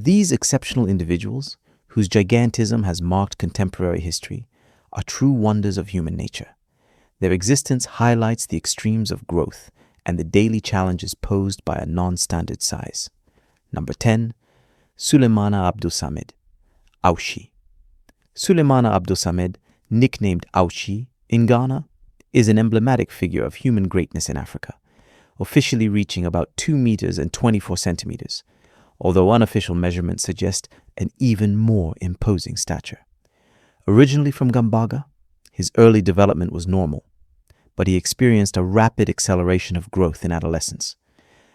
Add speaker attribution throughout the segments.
Speaker 1: These exceptional individuals, whose gigantism has marked contemporary history, are true wonders of human nature. Their existence highlights the extremes of growth and the daily challenges posed by a non-standard size. Number 10. Sulemana Abdulsamid, Aushi. Sulemana Abdulsamid, nicknamed Aushi in Ghana, is an emblematic figure of human greatness in Africa, officially reaching about 2 meters and 24 centimeters, although unofficial measurements suggest an even more imposing stature. Originally from Gambaga, his early development was normal, but he experienced a rapid acceleration of growth in adolescence,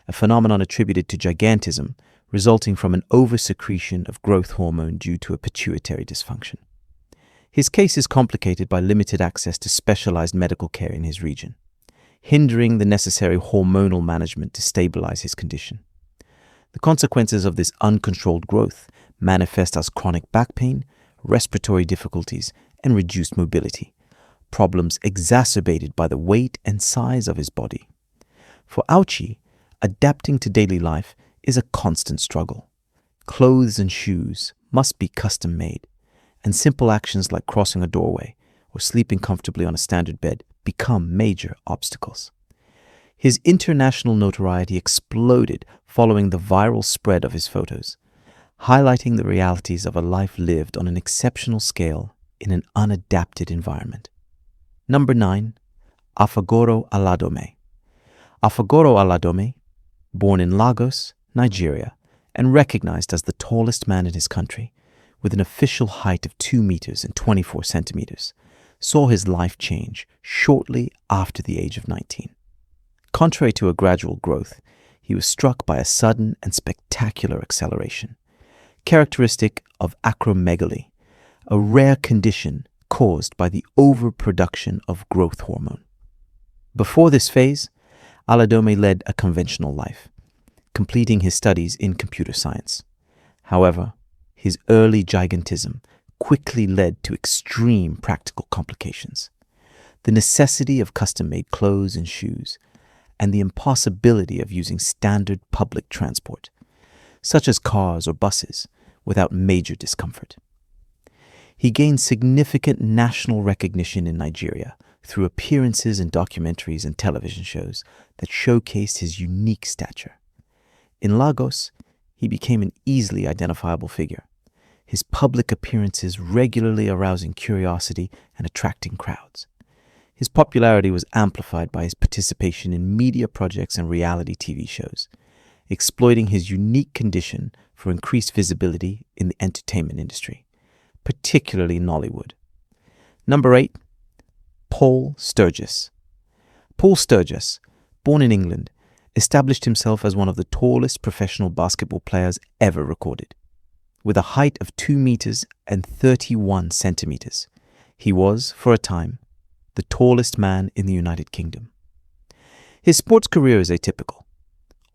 Speaker 1: a phenomenon attributed to gigantism resulting from an oversecretion of growth hormone due to a pituitary dysfunction. His case is complicated by limited access to specialized medical care in his region, hindering the necessary hormonal management to stabilize his condition. The consequences of this uncontrolled growth manifest as chronic back pain, respiratory difficulties, and reduced mobility, problems exacerbated by the weight and size of his body. For Auchi, adapting to daily life is a constant struggle. Clothes and shoes must be custom made, and simple actions like crossing a doorway or sleeping comfortably on a standard bed become major obstacles. His international notoriety exploded following the viral spread of his photos, highlighting the realities of a life lived on an exceptional scale in an unadapted environment. Number 9. Afagoro Aladome. Afagoro Aladome, born in Lagos, Nigeria, and recognized as the tallest man in his country, with an official height of 2 meters and 24 centimeters, saw his life change shortly after the age of 19. Contrary to a gradual growth, he was struck by a sudden and spectacular acceleration, characteristic of acromegaly, a rare condition caused by the overproduction of growth hormone. Before this phase, Aladome led a conventional life, completing his studies in computer science. However, his early gigantism quickly led to extreme practical complications. The necessity of custom-made clothes and shoes, and the impossibility of using standard public transport, such as cars or buses, without major discomfort. He gained significant national recognition in Nigeria through appearances in documentaries and television shows that showcased his unique stature. In Lagos, he became an easily identifiable figure, his public appearances regularly arousing curiosity and attracting crowds. His popularity was amplified by his participation in media projects and reality TV shows, exploiting his unique condition for increased visibility in the entertainment industry, particularly Nollywood. Number 8. Paul Sturgis. Paul Sturgis, born in England, established himself as one of the tallest professional basketball players ever recorded. With a height of 2 meters and 31 centimeters, he was, for a time, the tallest man in the United Kingdom. His sports career is atypical.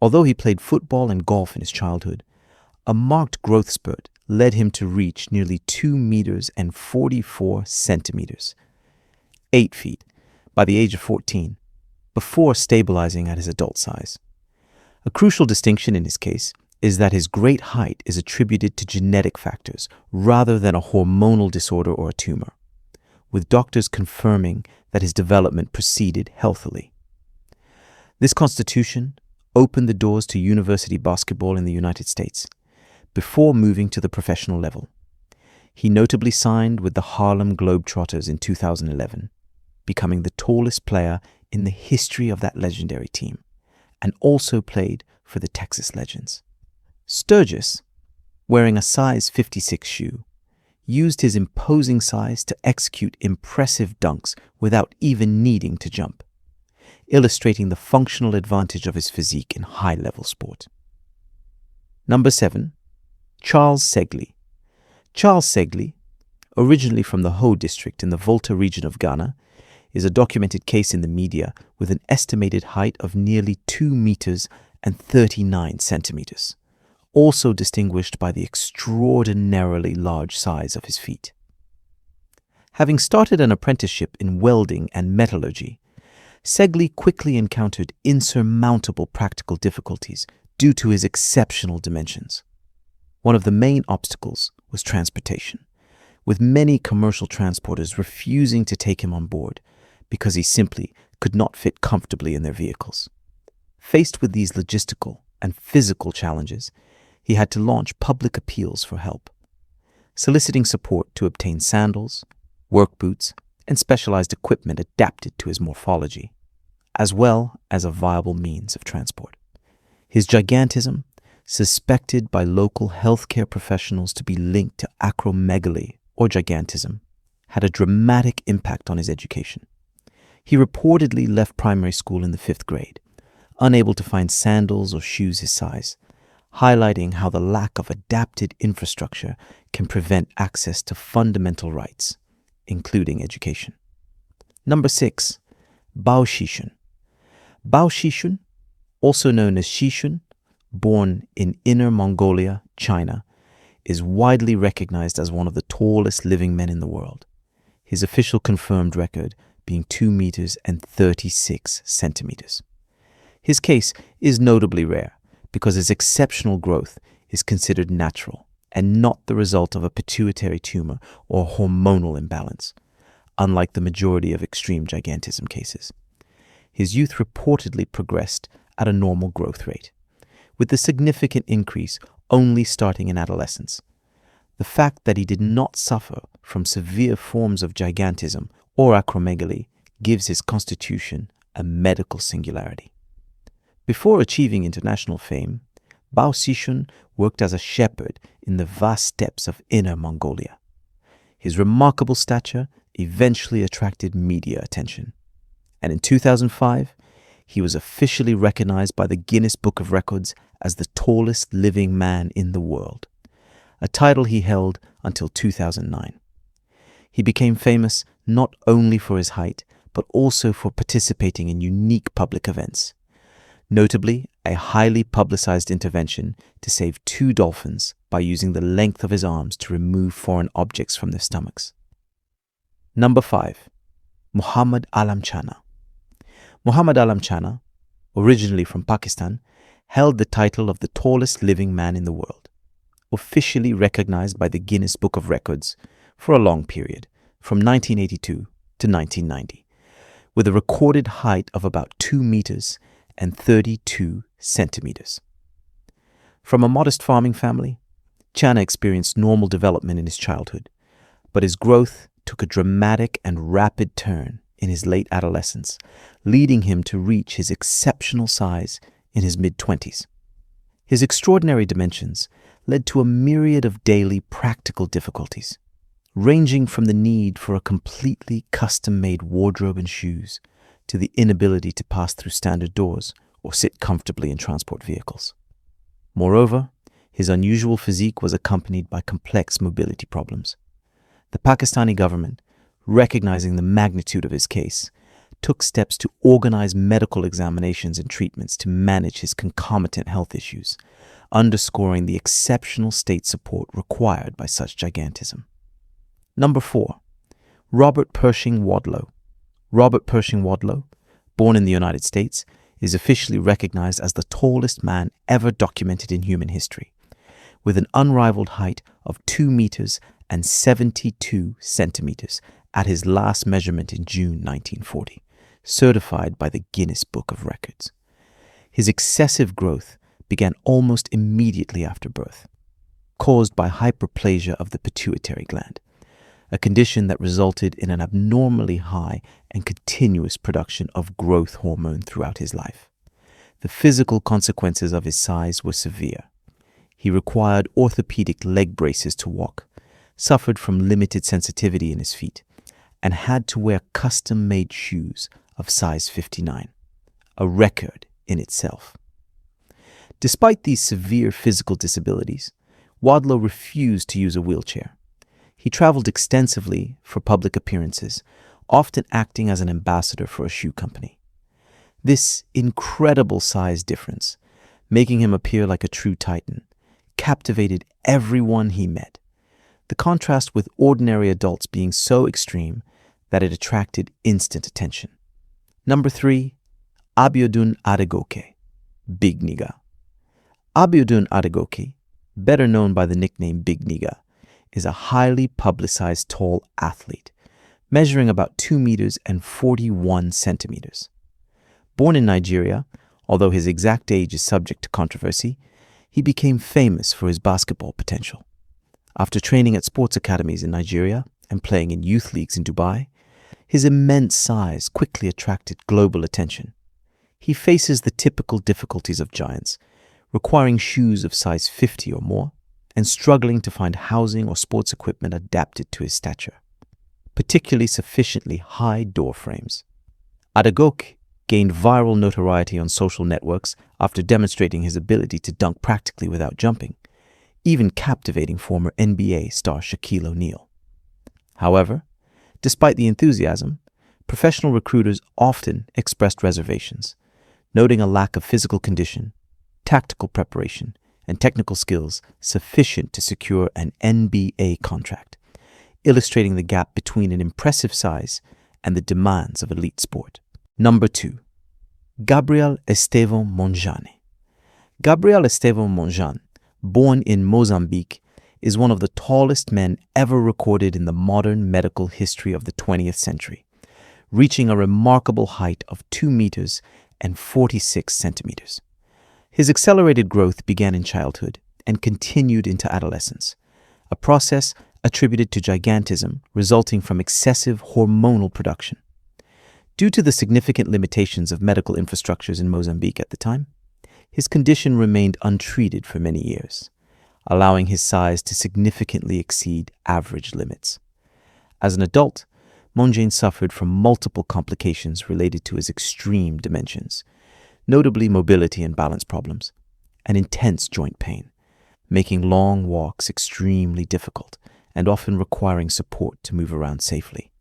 Speaker 1: Although he played football and golf in his childhood, a marked growth spurt led him to reach nearly 2 meters and 44 centimeters, 8 feet, by the age of 14, before stabilizing at his adult size. A crucial distinction in his case is that his great height is attributed to genetic factors rather than a hormonal disorder or a tumor, with doctors confirming that his development proceeded healthily. This constitution opened the doors to university basketball in the United States before moving to the professional level. He notably signed with the Harlem Globetrotters in 2011, becoming the tallest player in the history of that legendary team, and also played for the Texas Legends. Sturgis, wearing a size 56 shoe, used his imposing size to execute impressive dunks without even needing to jump, illustrating the functional advantage of his physique in high-level sport. Number 7. Charles Segley. Charles Segley, originally from the Ho district in the Volta region of Ghana, is a documented case in the media with an estimated height of nearly 2 meters and 39 centimeters, also distinguished by the extraordinarily large size of his feet. Having started an apprenticeship in welding and metallurgy, Segley quickly encountered insurmountable practical difficulties due to his exceptional dimensions. One of the main obstacles was transportation, with many commercial transporters refusing to take him on board because he simply could not fit comfortably in their vehicles. Faced with these logistical and physical challenges, he had to launch public appeals for help, soliciting support to obtain sandals, work boots, and specialized equipment adapted to his morphology, as well as a viable means of transport. His gigantism, suspected by local healthcare professionals to be linked to acromegaly or gigantism, had a dramatic impact on his education. He reportedly left primary school in the 5th grade, unable to find sandals or shoes his size, highlighting how the lack of adapted infrastructure can prevent access to fundamental rights, including education. Number 6. Bao Shishun. Bao Shishun, also known as Shishun, born in Inner Mongolia, China, is widely recognized as one of the tallest living men in the world, his official confirmed record being 2 meters and 36 centimeters. His case is notably rare because his exceptional growth is considered natural and not the result of a pituitary tumor or hormonal imbalance, unlike the majority of extreme gigantism cases. His youth reportedly progressed at a normal growth rate, with the significant increase only starting in adolescence. The fact that he did not suffer from severe forms of gigantism or acromegaly gives his constitution a medical singularity. Before achieving international fame, Bao Shishun worked as a shepherd in the vast steppes of Inner Mongolia. His remarkable stature eventually attracted media attention, and in 2005, he was officially recognized by the Guinness Book of Records as the tallest living man in the world, a title he held until 2009. He became famous not only for his height, but also for participating in unique public events, notably a highly publicized intervention to save 2 dolphins by using the length of his arms to remove foreign objects from their stomachs. Number 5. Muhammad Alam Chana. Muhammad Alam Chana, originally from Pakistan, held the title of the tallest living man in the world, officially recognized by the Guinness Book of Records for a long period, from 1982 to 1990, with a recorded height of about 2 meters and 32 centimeters. From a modest farming family, Chana experienced normal development in his childhood, but his growth took a dramatic and rapid turn in his late adolescence, leading him to reach his exceptional size in his mid-20s. His extraordinary dimensions led to a myriad of daily practical difficulties, ranging from the need for a completely custom-made wardrobe and shoes to the inability to pass through standard doors or sit comfortably in transport vehicles. Moreover, his unusual physique was accompanied by complex mobility problems. The Pakistani government, recognizing the magnitude of his case, took steps to organize medical examinations and treatments to manage his concomitant health issues, underscoring the exceptional state support required by such gigantism. Number 4. Robert Pershing Wadlow. Robert Pershing Wadlow, born in the United States, is officially recognized as the tallest man ever documented in human history, with an unrivaled height of 2 meters and 72 centimeters at his last measurement in June 1940, certified by the Guinness Book of Records. His excessive growth began almost immediately after birth, caused by hyperplasia of the pituitary gland, a condition that resulted in an abnormally high and continuous production of growth hormone throughout his life. The physical consequences of his size were severe. He required orthopedic leg braces to walk, suffered from limited sensitivity in his feet, and had to wear custom-made shoes of size 59, a record in itself. Despite these severe physical disabilities, Wadlow refused to use a wheelchair. He traveled extensively for public appearances, often acting as an ambassador for a shoe company. This incredible size difference, making him appear like a true titan, captivated everyone he met. The contrast with ordinary adults being so extreme that it attracted instant attention. Number 3, Abiodun Adegoke, Big Nigga. Abiodun Adegoke, better known by the nickname Big Niga, is a highly publicized tall athlete, measuring about 2 meters and 41 centimeters. Born in Nigeria, although his exact age is subject to controversy, he became famous for his basketball potential. After training at sports academies in Nigeria and playing in youth leagues in Dubai, his immense size quickly attracted global attention. He faces the typical difficulties of giants, requiring shoes of size 50 or more, and struggling to find housing or sports equipment adapted to his stature, particularly sufficiently high door frames. Adegoke gained viral notoriety on social networks after demonstrating his ability to dunk practically without jumping, even captivating former NBA star Shaquille O'Neal. However, despite the enthusiasm, professional recruiters often expressed reservations, noting a lack of physical condition, tactical preparation, and technical skills sufficient to secure an NBA contract, illustrating the gap between an impressive size and the demands of elite sport. Number 2. Gabriel Estevam Monjane. Gabriel Estevam Monjane, born in Mozambique, is one of the tallest men ever recorded in the modern medical history of the 20th century, reaching a remarkable height of 2 meters and 46 centimeters. His accelerated growth began in childhood and continued into adolescence, a process attributed to gigantism resulting from excessive hormonal production. Due to the significant limitations of medical infrastructures in Mozambique at the time, his condition remained untreated for many years, allowing his size to significantly exceed average limits. As an adult, Monjane suffered from multiple complications related to his extreme dimensions, notably mobility and balance problems, and intense joint pain, making long walks extremely difficult and often requiring support to move around safely.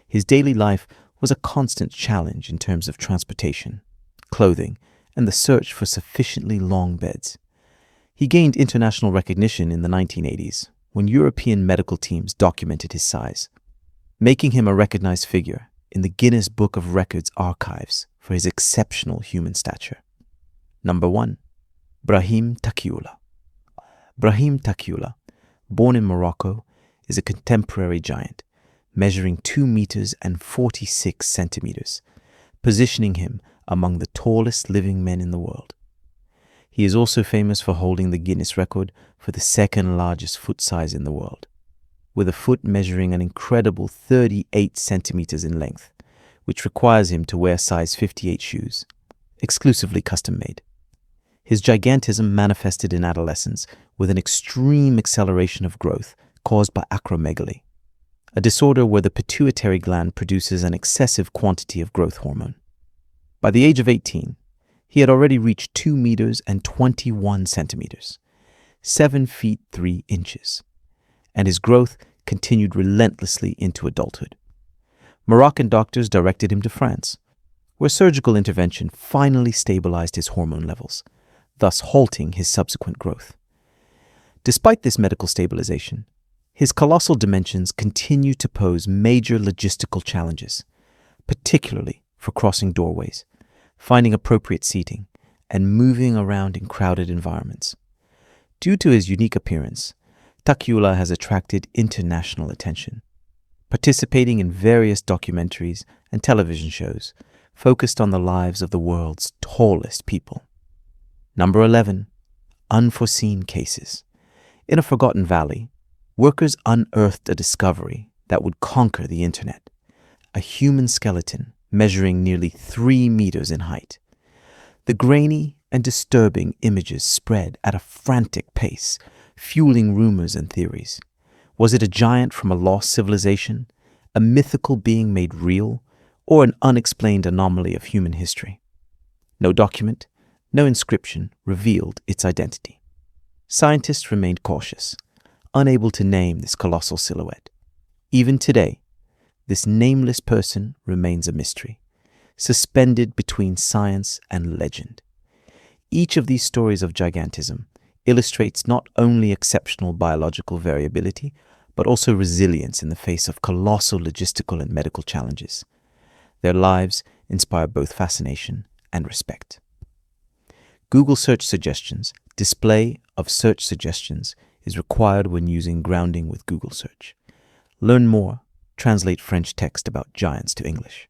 Speaker 1: His daily life was a constant challenge in terms of transportation, clothing, and the search for sufficiently long beds. He gained international recognition in the 1980s when European medical teams documented his size, making him a recognized figure in the Guinness Book of Records archives for his exceptional human stature. Number 1. Brahim Taqiullah. Brahim Taqiullah, born in Morocco, is a contemporary giant, measuring 2 meters and 46 centimeters, positioning him among the tallest living men in the world. He is also famous for holding the Guinness record for the second largest foot size in the world, with a foot measuring an incredible 38 centimeters in length, which requires him to wear size 58 shoes, exclusively custom-made. His gigantism manifested in adolescence with an extreme acceleration of growth caused by acromegaly, a disorder where the pituitary gland produces an excessive quantity of growth hormone. By the age of 18, he had already reached 2 meters and 21 centimeters, 7 feet 3 inches, and his growth continued relentlessly into adulthood. Moroccan doctors directed him to France, where surgical intervention finally stabilized his hormone levels, thus halting his subsequent growth. Despite this medical stabilization, his colossal dimensions continue to pose major logistical challenges, particularly for crossing doorways, finding appropriate seating, and moving around in crowded environments. Due to his unique appearance, Taqiullah has attracted international attention, participating in various documentaries and television shows focused on the lives of the world's tallest people. Number 11. Unforeseen cases. In a forgotten valley, workers unearthed a discovery that would conquer the internet: a human skeleton measuring nearly 3 meters in height. The grainy and disturbing images spread at a frantic pace, fueling rumors and theories. Was it a giant from a lost civilization, a mythical being made real, or an unexplained anomaly of human history? No document, no inscription revealed its identity. Scientists remained cautious, unable to name this colossal silhouette. Even today, this nameless person remains a mystery, suspended between science and legend. Each of these stories of gigantism illustrates not only exceptional biological variability, but also resilience in the face of colossal logistical and medical challenges. Their lives inspire both fascination and respect. Google search suggestions Display of search suggestions is required when using grounding with Google search. Learn more. Translate French text about giants to English.